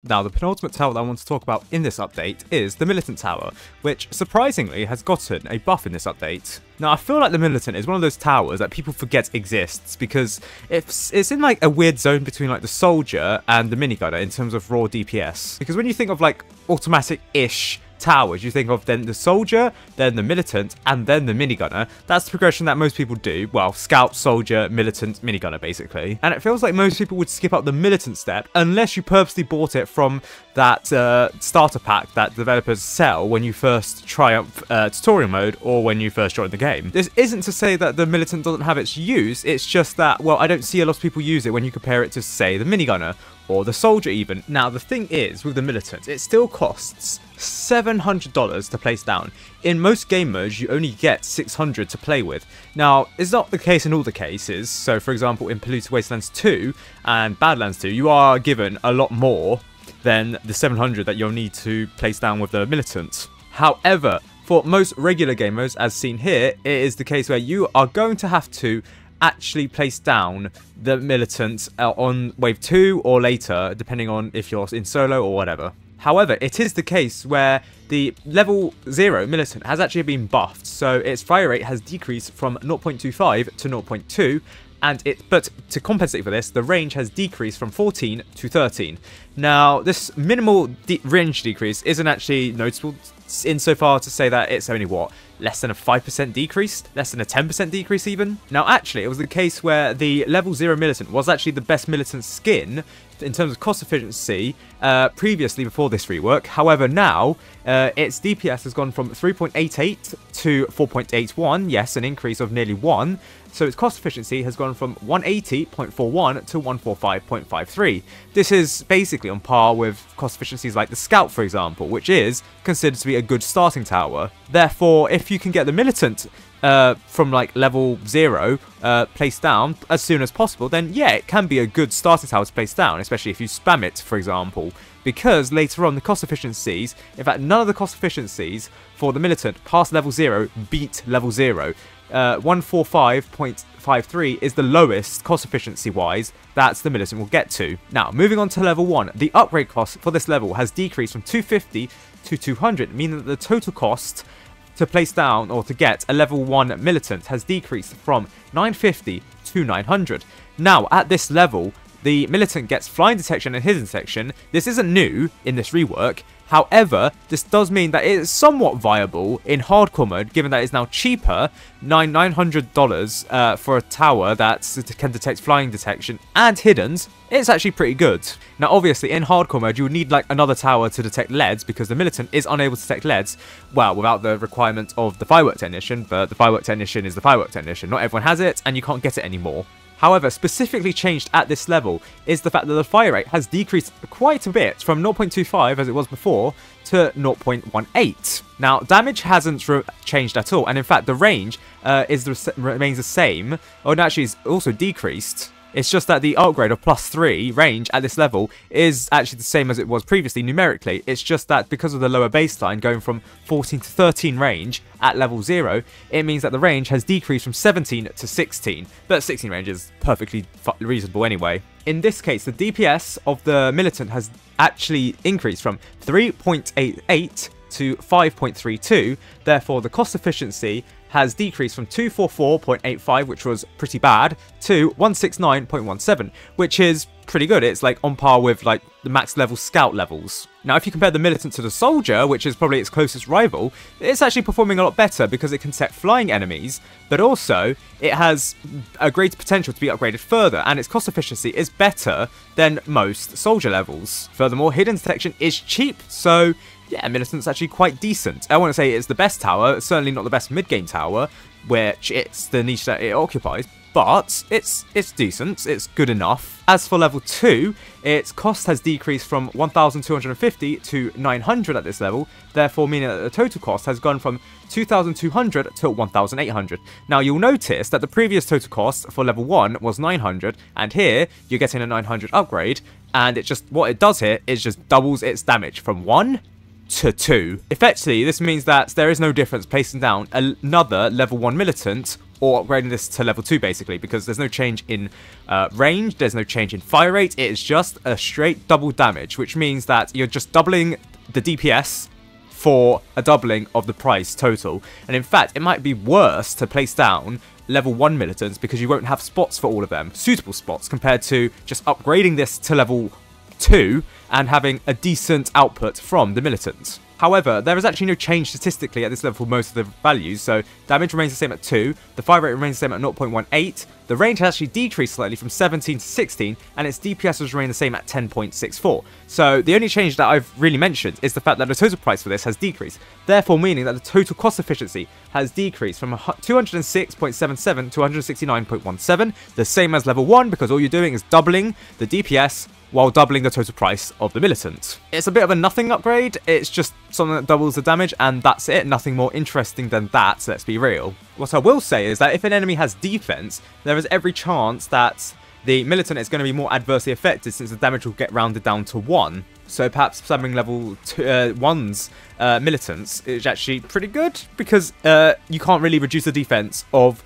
Now, the penultimate tower that I want to talk about in this update is the Militant tower, which surprisingly has gotten a buff in this update. Now, I feel like the Militant is one of those towers that people forget exists because it's in like a weird zone between like the soldier and the minigunner in terms of raw DPS. Because when you think of like automatic-ish towers, you think of then the soldier, then the militant, and then the minigunner. That's the progression that most people do. Well, scout, soldier, militant, minigunner, basically. And it feels like most people would skip up the militant step unless you purposely bought it from that starter pack that developers sell when you first try out tutorial mode or when you first join the game. This isn't to say that the militant doesn't have its use, it's just that, well, I don't see a lot of people use it when you compare it to, say, the minigunner or the soldier even. Now, the thing is, with the militant, it still costs $700 to place down. In most game modes, you only get $600 to play with. Now, it's not the case in all the cases. So, for example, in Polluted Wastelands 2 and Badlands 2, you are given a lot more than the $700 that you'll need to place down with the militant. However, for most regular game modes, as seen here, it is the case where you are going to have to actually place down the militant on wave 2 or later, depending on if you're in solo or whatever. However, it is the case where the level 0 militant has actually been buffed, so its fire rate has decreased from 0.25 to 0.2, but to compensate for this, the range has decreased from 14 to 13. Now, this minimal range decrease isn't actually noticeable insofar to say that it's only, what, less than a 5% decrease? Less than a 10% decrease even? Now, actually, it was the case where the level 0 militant was actually the best militant skin in terms of cost efficiency previously before this rework. However, now its DPS has gone from 3.88 to 4.81. Yes, an increase of nearly 1. So its cost efficiency has gone from 180.41 to 145.53. This is basically on par with cost efficiencies like the Scout, for example, which is considered to be a good starting tower. Therefore, if you can get the Militant from like level 0 placed down as soon as possible, then yeah, it can be a good starting tower to place down, especially if you spam it, for example, because later on the cost efficiencies, in fact none of the cost efficiencies for the Militant past level 0 beat level 0. 145.53 is the lowest cost efficiency wise that the Militant will get to. Now, moving on to level 1, the upgrade cost for this level has decreased from 250 to 200, meaning that the total cost to place down or to get a level 1 militant has decreased from 950 to 900. Now, at this level, the militant gets flying detection and hidden detection. This isn't new in this rework. However, this does mean that it is somewhat viable in hardcore mode, given that it's now cheaper, $900 for a tower that can detect flying detection and hiddens. It's actually pretty good. Now, obviously, in hardcore mode, you would need like another tower to detect leads because the militant is unable to detect leads, well, without the requirement of the firework technician, but the firework technician is the firework technician. Not everyone has it, and you can't get it anymore. However, specifically changed at this level is the fact that the fire rate has decreased quite a bit from 0.25 as it was before to 0.18. Now, damage hasn't changed at all, and in fact the range remains the same, or no, actually it's also decreased. It's just that the upgrade of +3 range at this level is actually the same as it was previously numerically. It's just that because of the lower baseline going from 14 to 13 range at level 0, it means that the range has decreased from 17 to 16. But 16 range is perfectly reasonable anyway. In this case, the DPS of the Militant has actually increased from 3.88 to 5.32. Therefore, the cost efficiency has decreased from 244.85, which was pretty bad, to 169.17, which is pretty good. It's like on par with like the max level scout levels. Now, if you compare the militant to the soldier, which is probably its closest rival, it's actually performing a lot better because it can detect flying enemies, but also it has a greater potential to be upgraded further, and its cost efficiency is better than most soldier levels. Furthermore, hidden detection is cheap, so yeah, Militant's actually quite decent. I wouldn't say it's the best tower, it's certainly not the best mid-game tower, which it's the niche that it occupies, but it's decent, it's good enough. As for level 2, its cost has decreased from 1,250 to 900 at this level, therefore meaning that the total cost has gone from 2,200 to 1,800. Now, you'll notice that the previous total cost for level 1 was 900, and here you're getting a 900 upgrade, and what it does here is just doubles its damage from 1 to 2. Effectively, this means that there is no difference placing down another level 1 militant or upgrading this to level 2 basically, because there's no change in range, there's no change in fire rate, it is just a straight double damage, which means that you're just doubling the DPS for a doubling of the price total. And in fact, it might be worse to place down level 1 militants because you won't have spots for all of them, suitable spots, compared to just upgrading this to level 2 and having a decent output from the militants. However, there is actually no change statistically at this level for most of the values, so damage remains the same at 2, the fire rate remains the same at 0.18, the range has actually decreased slightly from 17 to 16, and its DPS has remained the same at 10.64. So the only change that I've really mentioned is the fact that the total price for this has decreased, therefore meaning that the total cost efficiency has decreased from 206.77 to 169.17, the same as level 1, because all you're doing is doubling the DPS while doubling the total price of the militant. It's a bit of a nothing upgrade, it's just something that doubles the damage and that's it, nothing more interesting than that, let's be real. What I will say is that if an enemy has defense, there is every chance that the militant is going to be more adversely affected since the damage will get rounded down to 1. So perhaps spamming level 1's militants is actually pretty good, because you can't really reduce the defense of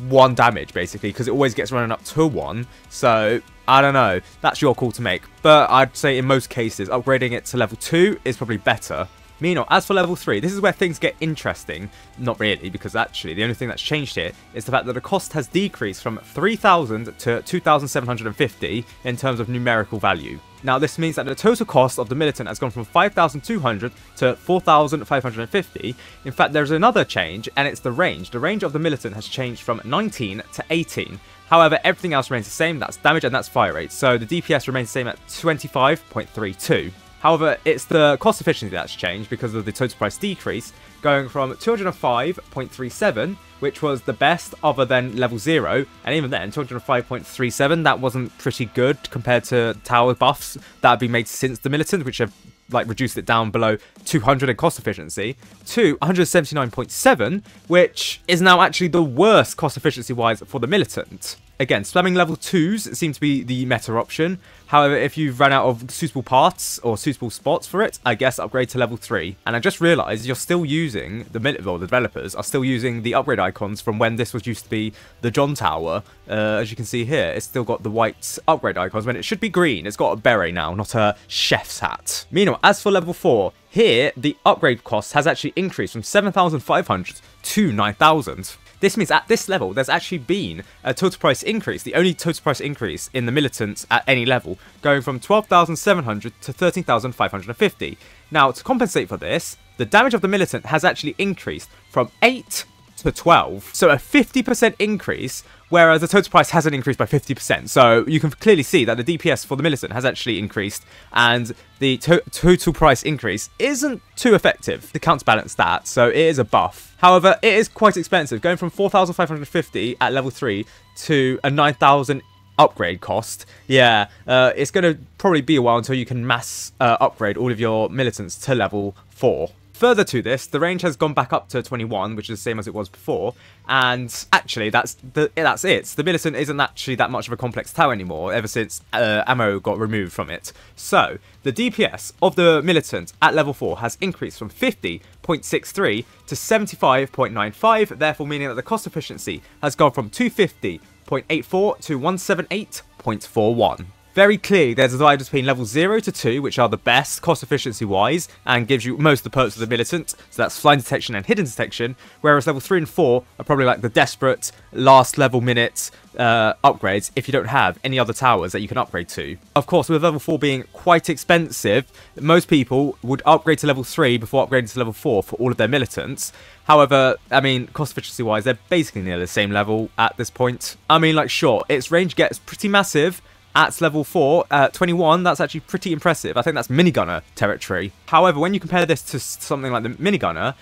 1 damage basically, because it always gets running up to 1, so I don't know, that's your call to make, but I'd say in most cases upgrading it to level 2 is probably better. Meanwhile, as for level 3, this is where things get interesting. Not really, because actually the only thing that's changed here is the fact that the cost has decreased from 3,000 to 2,750 in terms of numerical value. Now this means that the total cost of the militant has gone from 5,200 to 4,550. In fact, there's another change, and it's the range. The range of the militant has changed from 19 to 18. However, everything else remains the same, that's damage and that's fire rate, so the DPS remains the same at 25.32. However, it's the cost efficiency that's changed because of the total price decrease, going from 205.37, which was the best other than level 0, and even then, 205.37, that wasn't pretty good compared to tower buffs that have been made since the militant, which have reduced it down below 200 in cost efficiency, to 179.7, which is now actually the worst cost efficiency wise for the militant. Again, spamming level 2s seem to be the meta option. However, if you've run out of suitable parts or suitable spots for it, I guess upgrade to level 3. And I just realised you're still using, the developers are still using the upgrade icons from when this was used to be the John Tower. As you can see here, it's still got the white upgrade icons when it should be green. It's got a beret now, not a chef's hat. Meanwhile, as for level 4, here the upgrade cost has actually increased from 7,500 to 9,000. This means at this level, there's actually been a total price increase, the only total price increase in the militants at any level, going from 12,700 to 13,550. Now, to compensate for this, the damage of the militant has actually increased from 8 to 12. So a 50% increase, whereas the total price hasn't increased by 50%. So you can clearly see that the DPS for the militant has actually increased, and the total price increase isn't too effective to counterbalance that, so it is a buff. However, it is quite expensive, going from 4,550 at level 3 to a 9,000 upgrade cost. Yeah, it's going to probably be a while until you can mass upgrade all of your militants to level 4. Further to this, the range has gone back up to 21, which is the same as it was before, and actually that's it. The militant isn't actually that much of a complex tower anymore, ever since ammo got removed from it. So, the DPS of the militant at level 4 has increased from 50.63 to 75.95, therefore meaning that the cost efficiency has gone from 250.84 to 178.41. Very clearly, there's a divide between level 0 to 2, which are the best cost efficiency wise, and gives you most of the perks of the militant, so that's flying detection and hidden detection, whereas level 3 and 4 are probably like the desperate last level minute upgrades if you don't have any other towers that you can upgrade to. Of course, with level 4 being quite expensive, most people would upgrade to level 3 before upgrading to level 4 for all of their militants. However, I mean, cost efficiency wise, they're basically near the same level at this point. I mean, like, sure, its range gets pretty massive. At level 4, 21, that's actually pretty impressive. I think that's minigunner territory. However, when you compare this to something like the minigunner,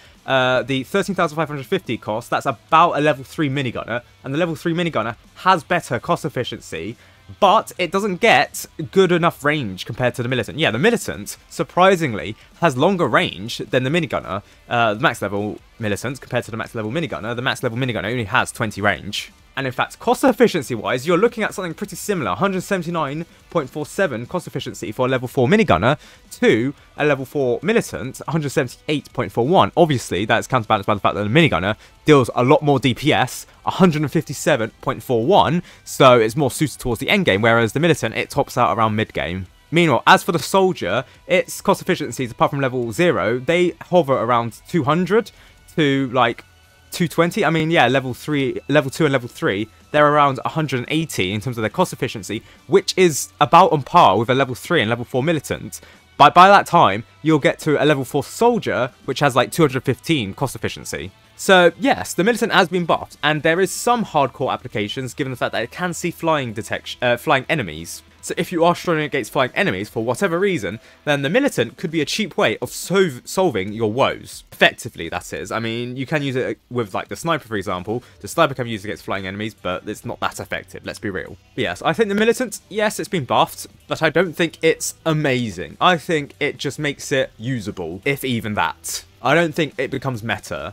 the 13,550 cost, that's about a level 3 minigunner, and the level 3 minigunner has better cost efficiency, but it doesn't get good enough range compared to the militant. Yeah, the militant, surprisingly, has longer range than the minigunner, the max level militant, compared to the max level minigunner. The max level minigunner only has 20 range. And in fact, cost efficiency wise, you're looking at something pretty similar, 179.47 cost efficiency for a level 4 minigunner to a level 4 militant, 178.41. Obviously, that's counterbalanced by the fact that the minigunner deals a lot more DPS, 157.41, so it's more suited towards the end game, whereas the militant, it tops out around mid game. Meanwhile, as for the soldier, its cost efficiencies, apart from level 0, they hover around 200 to like 220. I mean, yeah, level 2 and level 3, they're around 180 in terms of their cost efficiency, which is about on par with a level 3 and level 4 militant. But by that time, you'll get to a level 4 soldier, which has like 215 cost efficiency. So yes, the militant has been buffed, and there is some hardcore applications given the fact that it can see flying enemies. So if you are struggling against flying enemies for whatever reason, then the militant could be a cheap way of solving your woes. Effectively, that is. I mean, you can use it with like the sniper, for example. The sniper can be used against flying enemies, but it's not that effective, let's be real. But yes, I think the militant, yes, it's been buffed, but I don't think it's amazing. I think it just makes it usable, if even that. I don't think it becomes meta.